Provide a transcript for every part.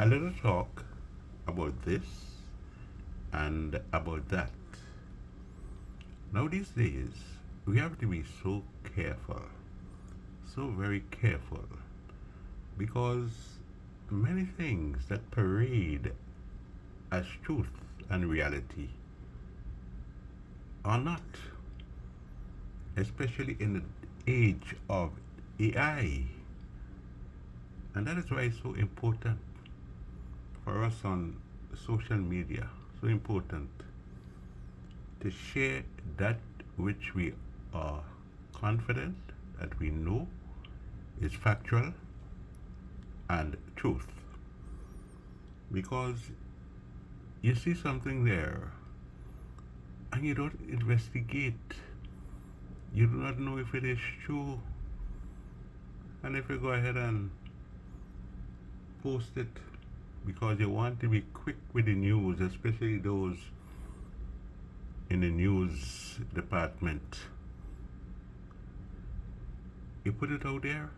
A little talk about this and about that. Now, these days, we have to be so careful, so very careful, because many things that parade as truth and reality are not, especially in the age of AI. And that is why it's so important for us on social media, so important to share that which we are confident that we know is factual and truth. Because you see something there and you don't investigate, you do not know if it is true. And if you go ahead and post it because you want to be quick with the news, especially those in the news department, you put it out there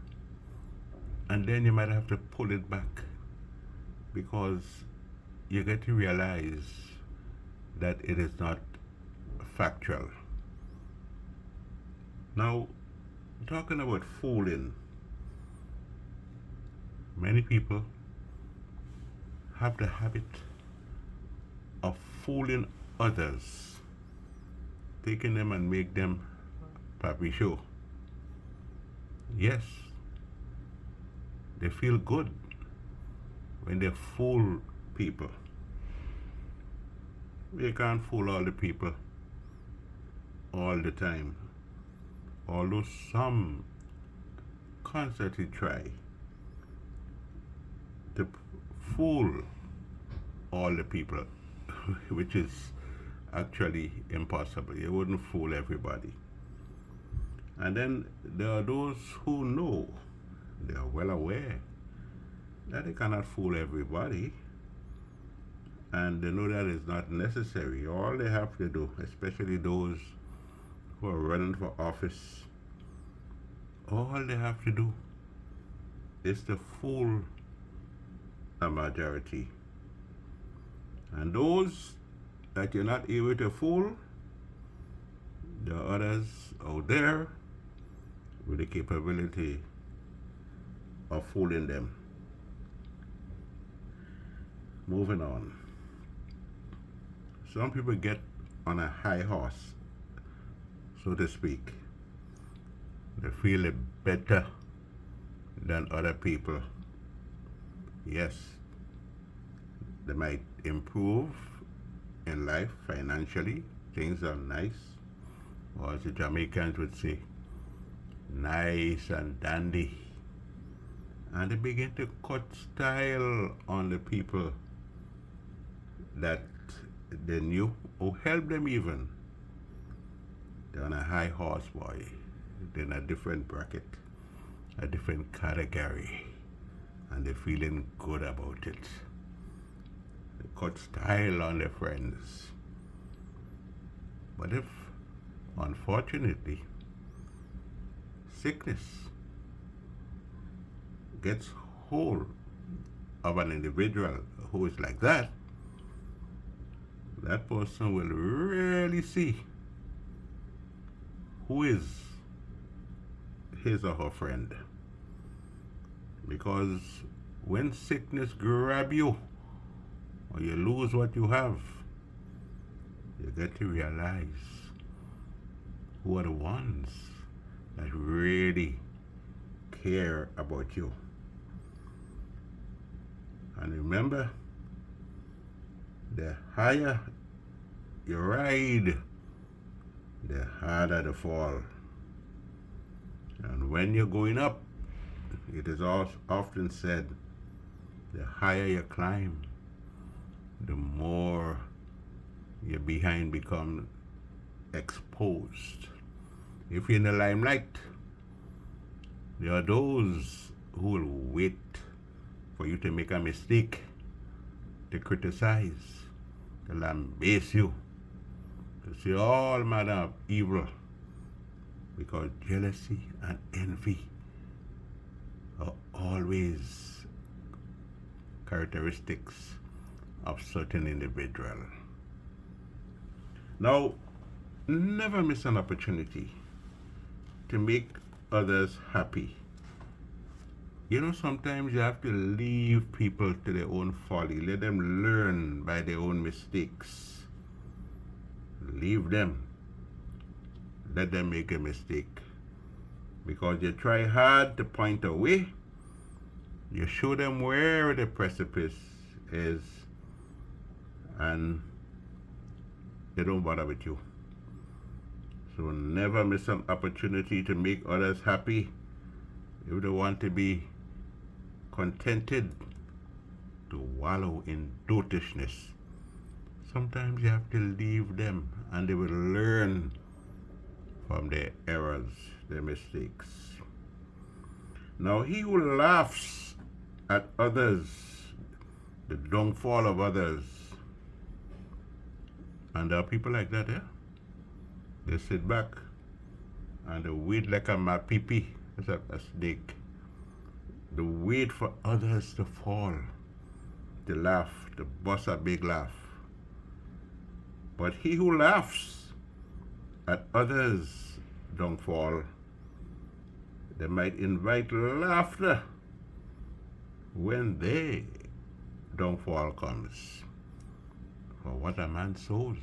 and then you might have to pull it back because you get to realize that it is not factual. Now, talking about fooling, many people have the habit of fooling others, taking them and make them papi show. Yes, they feel good when they fool people. You can't fool all the people all the time, although some constantly try to fool all the people, which is actually impossible. You wouldn't fool everybody. And then there are those who know, they are well aware that they cannot fool everybody, and they know that is not necessary. All they have to do, especially those who are running for office, all they have to do is to fool a majority. And those that you're not able to fool, there are others out there with the capability of fooling them. Moving on. Some people get on a high horse, so to speak. They feel it better than other people. Yes, they might improve in life financially. Things are nice, or as the Jamaicans would say, nice and dandy. And they begin to cut style on the people that they knew or helped them even. They're on a high horse, boy. They're in a different bracket, a different category, and they're feeling good about it. They cut style on their friends. But if, unfortunately, sickness gets hold of an individual who is like that, that person will really see who is his or her friend. Because when sickness grab you or you lose what you have, you get to realize who are the ones that really care about you. And remember, the higher you ride, the harder the fall. And when you're going up, it is often said, the higher you climb, the more your behind becomes exposed. If you're in the limelight, there are those who will wait for you to make a mistake, to criticize, to lambaste you, to say all manner of evil, because jealousy and envy are always characteristics of certain individual. Now, never miss an opportunity to make others happy. You know, sometimes you have to leave people to their own folly. Let them learn by their own mistakes. Leave them. Let them make a mistake. Because you try hard to point a way, you show them where the precipice is, and they don't bother with you. So never miss an opportunity to make others happy. If they want to be contented to wallow in dotishness, sometimes you have to leave them and they will learn from their errors, their mistakes. Now, he who laughs at others, the downfall of others, and there are people like that, yeah? They sit back and they wait like a mapipi, that's a snake. They wait for others to fall, to laugh, to bust a big laugh. But he who laughs at others' downfall, they might invite laughter when their downfall comes. For what a man sows,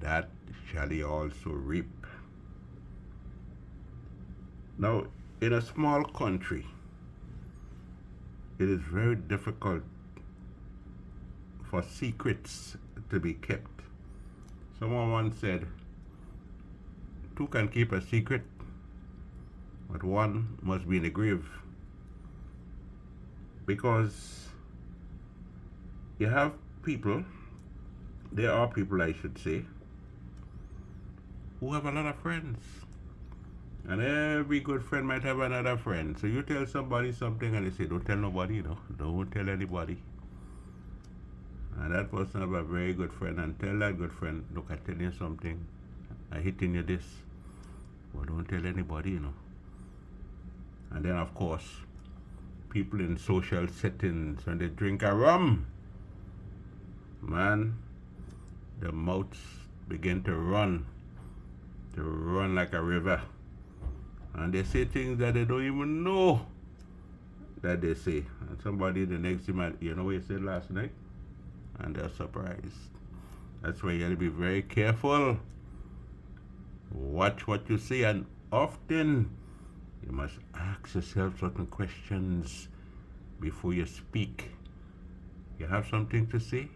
that shall he also reap. Now, in a small country, it is very difficult for secrets to be kept. Someone once said, two can keep a secret, but one must be in the grave. Because you have people, there are people, I should say, who have a lot of friends. And every good friend might have another friend. So you tell somebody something and they say, don't tell nobody, don't tell anybody. And that person have a very good friend and tell that good friend, look, I tell you something, I hitting you this. Well, don't tell anybody, And then, of course, people in social settings, when they drink a rum, man, the mouths begin to run like a river. And they say things that they don't even know that they say. And somebody the next day might, you know what you said last night? And they're surprised. That's why you have to be very careful. Watch what you say, and often you must ask yourself certain questions before you speak. You have something to say?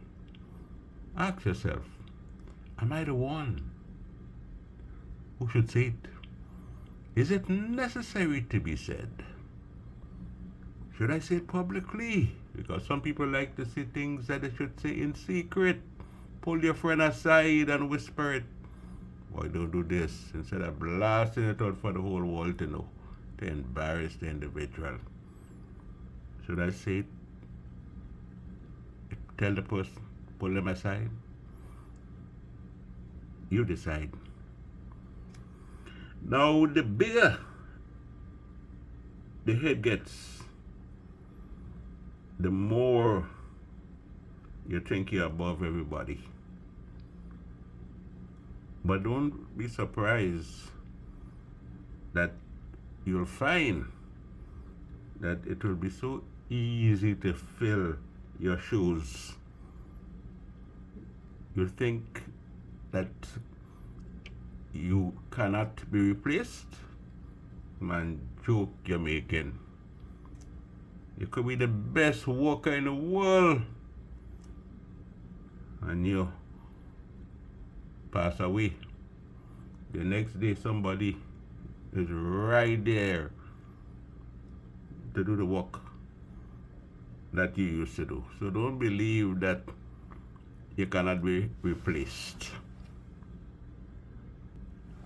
Ask yourself, am I the one who should say it? Is it necessary to be said? Should I say it publicly? Because some people like to say things that they should say in secret. Pull your friend aside and whisper it. Why don't do this instead of blasting it out for the whole world to know, to embarrass the individual? Should I say it? Tell the person, pull them aside? You decide. Now, the bigger the head gets, the more you think you're above everybody. But don't be surprised that you'll find that it will be so easy to fill your shoes. You think that you cannot be replaced? Man, joke you're making. You could be the best worker in the world, and you pass away. The next day somebody is right there to do the work that you used to do. So don't believe that you cannot be replaced.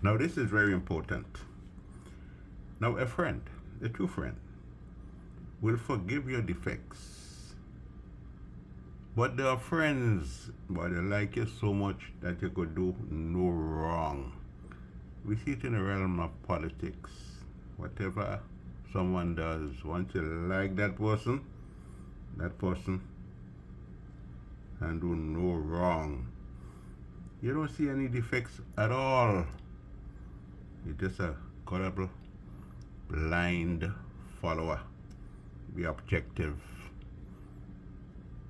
Now, this is very important. Now, a friend, a true friend, will forgive your defects. But there are friends, but they like you so much that you could do no wrong. We see it in the realm of politics. Whatever someone does, once you like that person, that person and do no wrong. You don't see any defects at all. You're just a gullible, blind follower. Be objective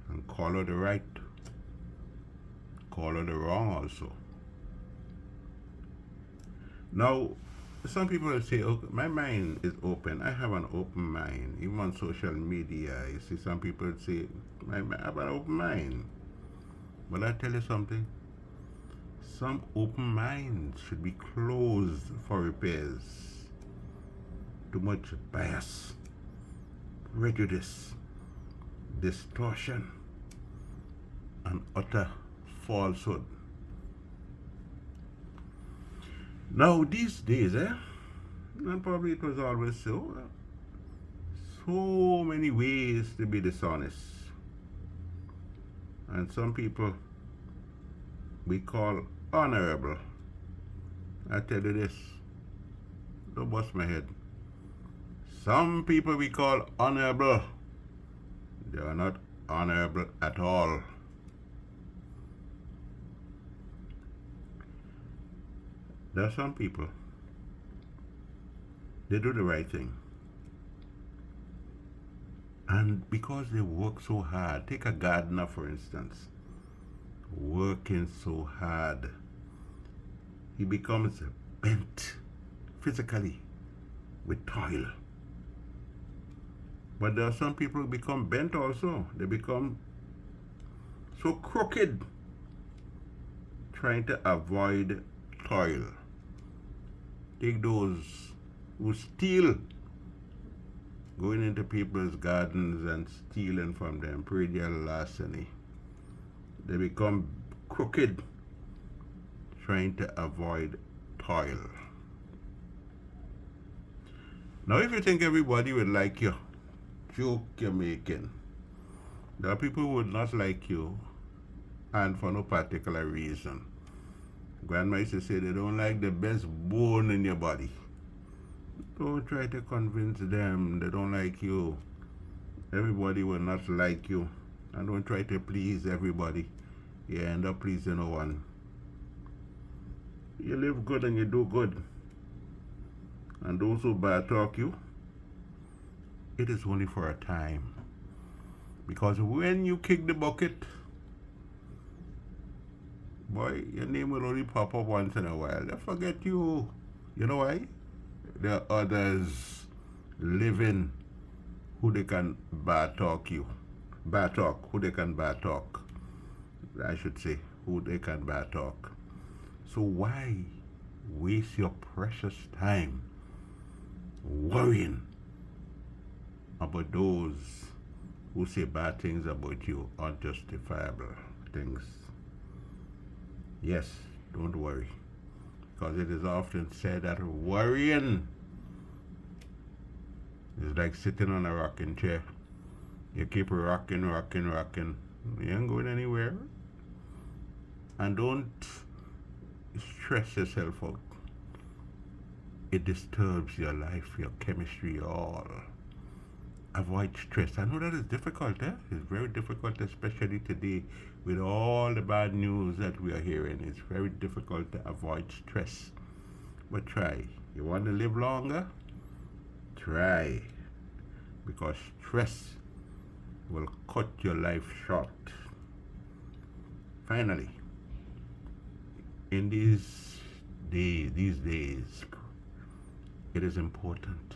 and call her the right, call her the wrong also. Now, some people will say, "Okay, my mind is open. I have an open mind." Even on social media, you see some people say, "I have an open mind." But I tell you something, some open minds should be closed for repairs. Too much bias, prejudice, distortion, and utter falsehood. Now these days, and probably it was always so, so many ways to be dishonest. And some people we call honorable. I tell you this, don't bust my head. Some people we call honorable, they are not honorable at all. There are some people, they do the right thing. And because they work so hard, take a gardener for instance, working so hard, he becomes bent physically with toil. But there are some people who become bent also. They become so crooked, trying to avoid toil. Take those who steal, going into people's gardens and stealing from them, pray their larceny. They become crooked, trying to avoid toil. Now, if you think everybody would like your joke you're making, there are people who would not like you, and for no particular reason. Grandma used to say they don't like the best bone in your body. Don't try to convince them they don't like you. Everybody will not like you. And don't try to please everybody. You end up pleasing no one. You live good and you do good. And those who bad talk you, it is only for a time. Because when you kick the bucket, boy, your name will only pop up once in a while. They forget you. You know why? There are others living who they can bad talk you. Bad talk, who they can bad talk. I should say, who they can bad talk. So why waste your precious time worrying about those who say bad things about you, unjustifiable things? Yes, don't worry. Because it is often said that worrying is like sitting on a rocking chair. You keep rocking. You ain't going anywhere. And don't stress yourself out. It disturbs your life, your chemistry, all. Avoid stress. I know that is difficult, It's very difficult, especially today with all the bad news that we are hearing. It's very difficult to avoid stress. But try. You want to live longer? Try. Because stress will cut your life short. Finally, in these days, it is important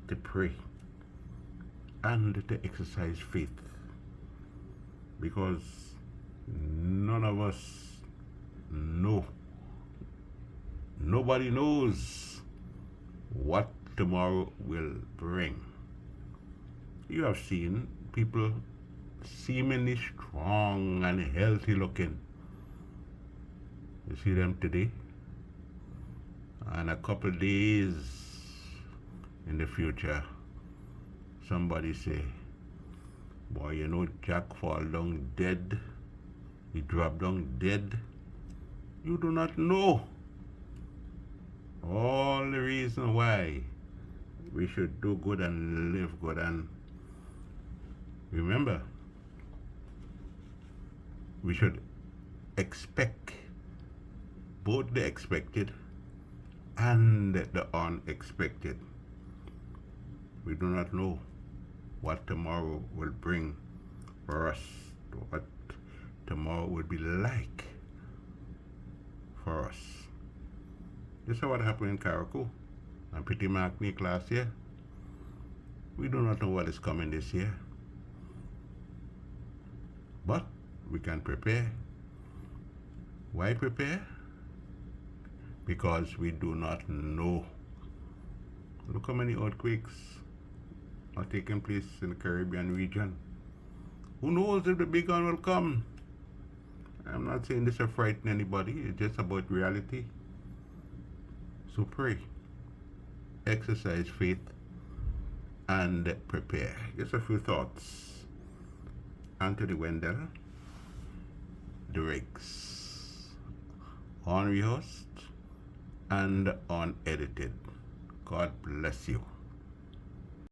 to pray and to exercise faith, because none of us know. Nobody knows what tomorrow will bring. You have seen people seemingly strong and healthy looking. You see them today, and a couple days in the future, somebody say, "Boy, you know Jack fall down dead. He dropped down dead." You do not know all the reason why we should do good and live good. And Remember, we should expect both the expected and the unexpected. We do not know what tomorrow will bring for us, what tomorrow will be like for us. This is what happened in Carriacou and Petit Martinique last year. We do not know what is coming this year, but we can prepare. Why prepare? Because we do not know. Look how many earthquakes are taking place in the Caribbean region. Who knows if the big one will come? I'm not saying this to frighten anybody, it's just about reality. So pray, exercise faith, and prepare. Just a few thoughts. Anthony Wendell, The Rigs, unrehearsed and unedited. God bless you.